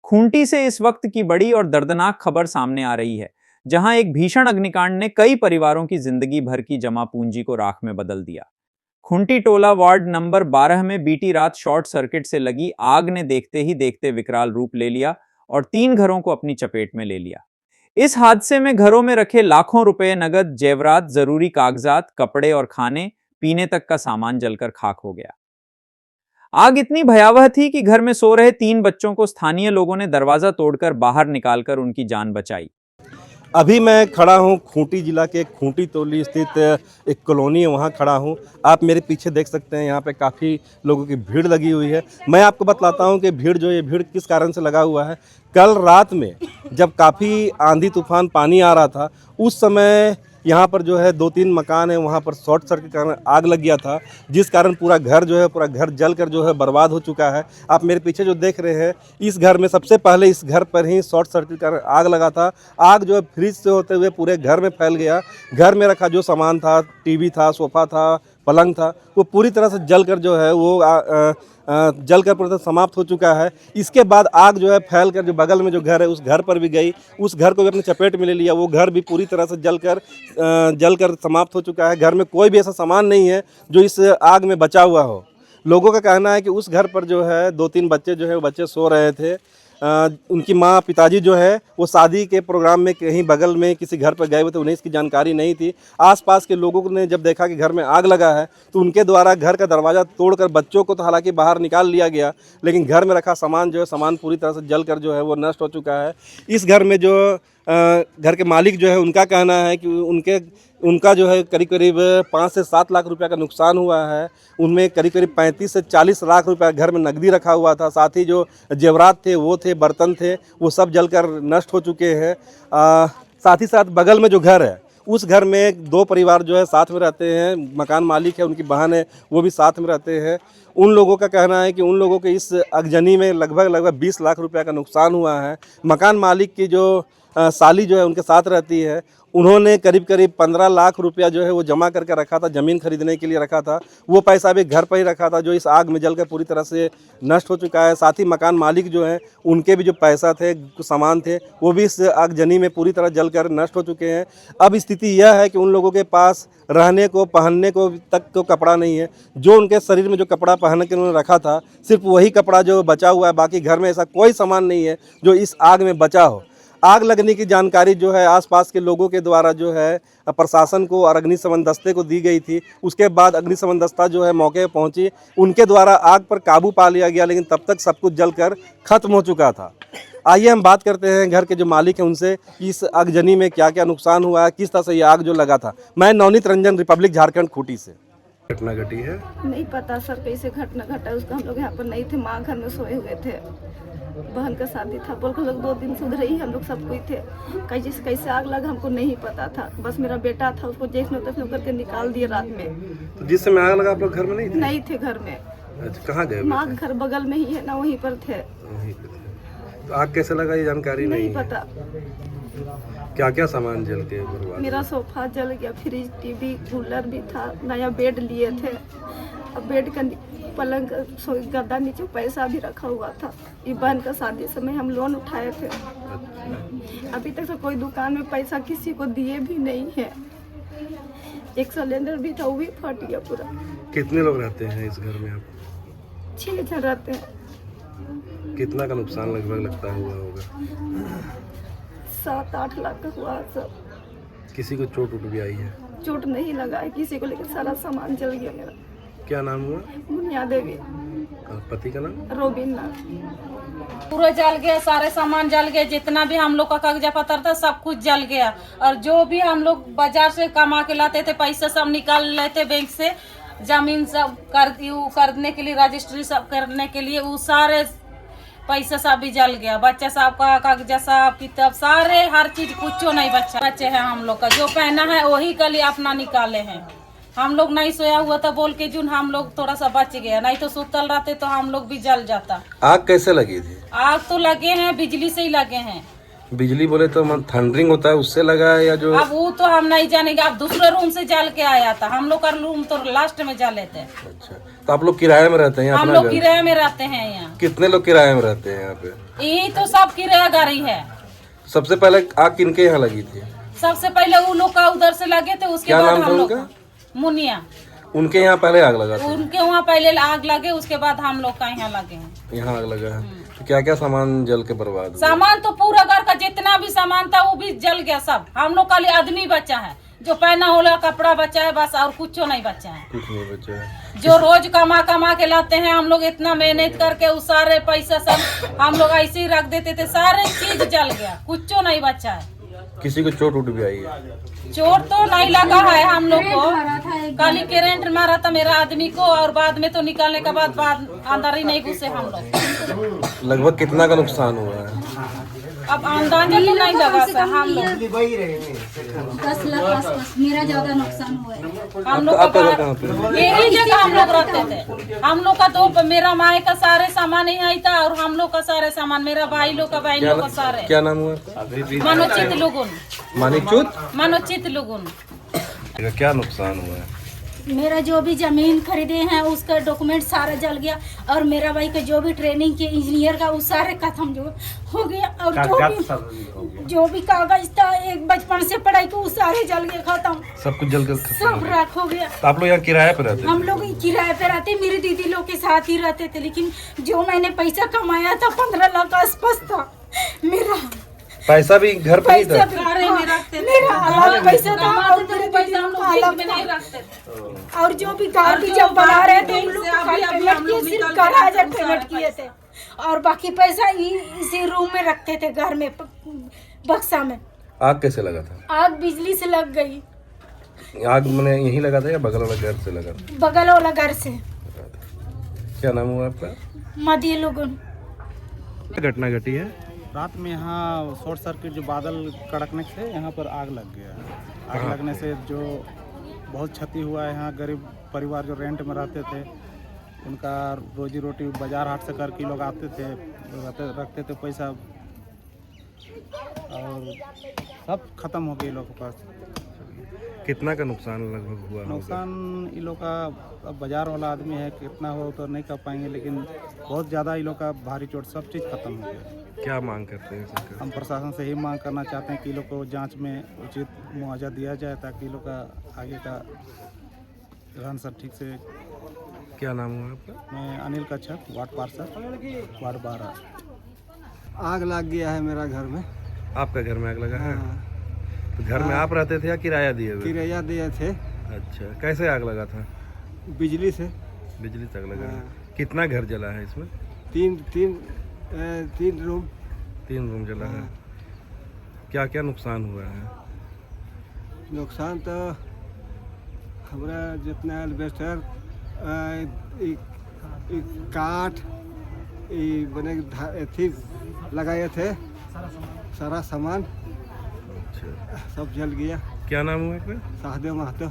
खूंटी से इस वक्त की बड़ी और दर्दनाक खबर सामने आ रही है, जहां एक भीषण अग्निकांड ने कई परिवारों की जिंदगी भर की जमा पूंजी को राख में बदल दिया। खूंटी टोला वार्ड नंबर 12 में बीती रात शॉर्ट सर्किट से लगी आग ने देखते ही देखते विकराल रूप ले लिया और 3 घरों को अपनी चपेट में ले लिया। इस हादसे में घरों में रखे लाखों रुपए, नगद, जेवरात, जरूरी कागजात, कपड़े और खाने पीने तक का सामान जलकर खाक हो गया। आग इतनी भयावह थी कि घर में सो रहे 3 बच्चों को स्थानीय लोगों ने दरवाजा तोड़कर बाहर निकालकर उनकी जान बचाई। अभी मैं खड़ा हूँ खूंटी जिला के खूंटी टोली स्थित एक कॉलोनी है, वहाँ खड़ा हूँ। आप मेरे पीछे देख सकते हैं, यहाँ पे काफ़ी लोगों की भीड़ लगी हुई है। मैं आपको बतलाता हूँ कि ये भीड़ किस कारण से लगा हुआ है। कल रात में जब काफ़ी आंधी तूफान पानी आ रहा था, उस समय यहाँ पर जो है 2-3 मकान है, वहाँ पर शॉर्ट सर्किट के कारण आग लग गया था, जिस कारण पूरा घर जलकर जो है बर्बाद हो चुका है। आप मेरे पीछे जो देख रहे हैं, इस घर में सबसे पहले इस घर पर ही शॉर्ट सर्किट के कारण आग लगा था। आग जो है फ्रिज से होते हुए पूरे घर में फैल गया। घर में रखा जो सामान था, टीवी था, सोफ़ा था, पलंग था, वो पूरी तरह से जलकर जो है वो जलकर पूरी तरह समाप्त हो चुका है। इसके बाद आग जो है फैलकर जो बगल में जो घर है, उस घर पर भी गई, उस घर को भी अपनी चपेट में ले लिया। वो घर भी पूरी तरह से जलकर समाप्त हो चुका है। घर में कोई भी ऐसा सामान नहीं है जो इस आग में बचा हुआ हो। लोगों का कहना है कि उस घर पर जो है 2-3 बच्चे जो है वो बच्चे सो रहे थे। उनकी माँ पिताजी जो है वो शादी के प्रोग्राम में कहीं बगल में किसी घर पर गए हुए थे, उन्हें इसकी जानकारी नहीं थी। आसपास के लोगों ने जब देखा कि घर में आग लगा है, तो उनके द्वारा घर का दरवाज़ा तोड़कर बच्चों को तो हालांकि बाहर निकाल लिया गया, लेकिन घर में रखा सामान जो है सामान पूरी तरह से जलकर जो है वो नष्ट हो चुका है। इस घर में जो घर के मालिक जो है उनका कहना है कि उनका जो है करीब 5 से 7 लाख रुपया का नुकसान हुआ है। उनमें करीब 35 से 40 लाख रुपया घर में नकदी रखा हुआ था। साथ ही जो जेवरात थे, वो थे, बर्तन थे, वो सब जलकर नष्ट हो चुके हैं। साथ ही साथ बगल में जो घर है, उस घर में 2 परिवार जो है साथ में रहते हैं। मकान मालिक है, उनकी बहन है, वो भी साथ में रहते हैं। उन लोगों का कहना है कि उन लोगों के इस आगजनी में लगभग 20 लाख रुपया का नुकसान हुआ है। मकान मालिक की जो साली जो है उनके साथ रहती है, उन्होंने करीब 15 लाख रुपया जो है वो जमा करके रखा था, ज़मीन खरीदने के लिए रखा था। वो पैसा भी घर पर ही रखा था, जो इस आग में जलकर पूरी तरह से नष्ट हो चुका है। साथ ही मकान मालिक जो हैं, उनके भी जो पैसा थे, सामान थे, वो भी इस आगजनी में पूरी तरह जलकर नष्ट हो चुके हैं। अब स्थिति यह है कि उन लोगों के पास रहने को, पहनने को तक को कपड़ा नहीं है। जो उनके शरीर में जो कपड़ा पहन के उन्होंने रखा था, सिर्फ वही कपड़ा जो बचा हुआ है। बाकी घर में ऐसा कोई सामान नहीं है जो इस आग में बचा हो। आग लगने की जानकारी जो है आसपास के लोगों के द्वारा जो है प्रशासन को और अग्निशमन दस्ते को दी गई थी। उसके बाद अग्निशमन दस्ता जो है मौके पर पहुंची, उनके द्वारा आग पर काबू पा लिया गया, लेकिन तब तक सब कुछ जलकर खत्म हो चुका था। आइए हम बात करते हैं घर के जो मालिक हैं उनसे, इस आगजनी में क्या क्या नुकसान हुआ है, किस तरह से ये आग जो लगा था। मैं नवनीत रंजन, रिपब्लिक झारखंड, खूंटी से। घटना घटी है, नहीं पता सर कैसे घटना घटा। उसका हम लोग यहाँ पर नहीं थे, माँ घर में सोए हुए थे, बहन का शादी था, बोल के लोग 2 दिन से उधर ही हम लोग सब कोई थे। कैसे आग लगा हमको नहीं पता था। बस मेरा बेटा था, उसको जैसे तैसे करके निकाल दिए रात में। तो जिस समय आग लगा आप लोग घर में नहीं थे? नहीं थे घर में। अच्छा, कहाँ गए? माँ घर बगल में ही है ना, वहीं पर थे। तो आग कैसे लगा ये जानकारी नहीं पता। क्या क्या सामान जल के बर्बाद? मेरा सोफा जल गया, फ्रिज, टीवी, कूलर भी था, नया बेड लिए थे। अब बेड का पलंग, गद्दा नीचे पैसा भी रखा हुआ था। ये बहन का शादी समय हम लोन उठाए थे। अभी तक तो कोई दुकान में पैसा किसी को दिए भी नहीं है। एक सिलेंडर भी था, वो भी फट गया पूरा। कितने लोग रहते हैं इस घर में आप? 6 जन रहते हैं। कितना का नुकसान लगभग लगता हुआ होगा? 7-8 लाख का हुआ सब। किसी को चोट उठ भी आई है? चोट नहीं लगा है किसी को, लेकिन सारा सामान जल गया मेरा। क्या नाम हुआ? मुनिया देवी। पति का नाम? रोबिना। पूरा जल गया, सारे सामान जल गए, जितना भी हम लोग का कागज पत्र था सब कुछ जल गया। और जो भी हम लोग बाजार से कमा के लाते थे, पैसा सब निकाल लेते बैंक से, जमीन सब करने के लिए, रजिस्ट्री सब करने के लिए, वो सारे पैसा सब भी जल गया। बच्चा साहब का कागज साहब, किताब, सारे हर चीज कुछ नहीं बच्चा बच्चे हैं हम लोग का। जो पहना है वही के लिए अपना निकाले हैं। हम लोग नहीं सोया हुआ था बोल के जुन हम लोग थोड़ा सा बच गया, नहीं तो सुतल रहते तो हम लोग भी जल जाता। आग कैसे लगी थी? आग तो लगे हैं, बिजली से ही लगे हैं। बिजली बोले तो थंडरिंग होता है, उससे लगा है या जो? अब वो तो हम नहीं जानेंगे। अब दूसरे रूम से जल के आया था, हम लोग का रूम तो लास्ट में जले थे। अच्छा, तो आप लोग किराए में रहते हैं? हम लोग किराए में रहते हैं यहाँ। कितने लोग किराए में रहते हैं यहाँ पे? यही तो सब किराएगारी है। सबसे पहले आग किनके यहाँ लगी थी? सबसे पहले वो लोग का उधर से लगे थे, उसके क्या बाद नाम था हम लोग उनका? का। मुनिया। उनके यहाँ पहले आग लगा था? उनके वहाँ पहले आग लगे, उसके बाद हम लोग का यहाँ लगे हैं। यहाँ आग लगा है, तो क्या क्या सामान जल के बर्बाद हुआ? सामान तो पूरा घर का जितना भी सामान था वो भी जल गया सब। हम लोग खाली आदमी बचा है, जो पहना होला कपड़ा बचा है बस, और कुछ नहीं बचा है। कुछ नहीं बचा है। जो रोज कमा के लाते हैं हम लोग, इतना मेहनत करके उस सारे पैसा सब हम लोग ऐसे ही रख देते थे, सारे चीज जल गया, कुछ नहीं बचा है। किसी को चोट उठ भी आई है? चोट तो नहीं लगा है हम लोग को, खाली करंट मारा था मेरा आदमी को, और बाद में तो निकालने के बाद अंदर ही नहीं घुसे हम लोग। लगभग कितना का नुकसान हुआ है? अब अंदाजा तो नहीं लगा सर। हम लोग 10 लाख आसपास मेरा ज्यादा नुकसान हुआ है। हम लोग आपका घर का कहाँ पे? यही जगह हम लोग रहते थे। हम लोग का तो मेरा माए का सारे सामान यही था, और हम लोग का सारे सामान, मेरा भाई लोग का, बहन लोग का सारे। क्या नाम हुआ आपका? मनोचित लुगुन। मनोचित लुगुन। क्या नुकसान हुआ है? मेरा जो भी जमीन खरीदे हैं उसका डॉक्यूमेंट सारा जल गया, और मेरा भाई का जो भी ट्रेनिंग के इंजीनियर का वो सारे खत्म जो हो गया, और जो भी कागज था एक बचपन से पढ़ाई को वो सारे जल गए, खत्म। सब कुछ जल कर सब राख हो गया। तो आप लोग यहाँ किराए पे रहते? हम लोग किराए पे रहते, मेरी दीदी लोग के साथ ही रहते थे, लेकिन जो मैंने पैसा कमाया था 15 लाख आसपास था मेरा। पैसा भी घर पे ही था? मेरा अलग पैसा था, और मेरे पैसा हम लोग अलग में नहीं रखते थे। और जो भी कार भी जब बना रहे थे हम लोग पेमेंट किए, सिर्फ 11,000 पेमेंट किए थे, और बाकी पैसा इसी रूम में रखते थे, घर में बक्सा में। आग कैसे लगा था? आग बिजली से लग गई। आग मैंने यहीं लगा था या बगल वाला घर से लगा? बगल वाला घर से। क्या नाम हुआ आपका? मदिया लोगन। घटना घटी है रात में यहाँ शॉर्ट सर्किट, जो बादल कड़कने से यहाँ पर आग लग गया। आग लगने से जो बहुत क्षति हुआ है, यहाँ गरीब परिवार जो रेंट में रहते थे उनका रोजी रोटी बाजार हाट से करके लोग आते थे, रखते थे पैसा, और सब खत्म हो गए लोगों के पास। कितना का नुकसान लगभग हुआ? नुकसान इन लोग का, अब बाजार वाला आदमी है, कितना हो तो नहीं कर पाएंगे, लेकिन बहुत ज़्यादा इन लोग का भारी चोट, सब चीज़ खत्म हो गया। क्या मांग करते हैं सरकार? हम प्रशासन से ही मांग करना चाहते हैं कि लोग को जांच में उचित मुआवजा दिया जाए, ताकि लोग का आगे का रहन सहन ठीक से। क्या नाम हुआ आपका? मैं अनिल कच्छप, वार्ड पार्षद, वार्ड 12। आग लग गया है मेरा घर में। आपका घर में आग लगा है? हाँ, तो घर में आप रहते थे या किराया दिए हुए? किराया दिए थे। अच्छा, कैसे आग लगा था? बिजली से। बिजली तक लगा है। हाँ। कितना घर जला है इसमें? तीन रूम। 3 रूम जला है। क्या क्या नुकसान हुआ है? नुकसान तो हमारा जितना एल्वेस्टर, काठ, बने अथी लगाए थे, सारा सामान अच्छा, सब जल गया। क्या नाम हुआ आपका? सहदेव महतो।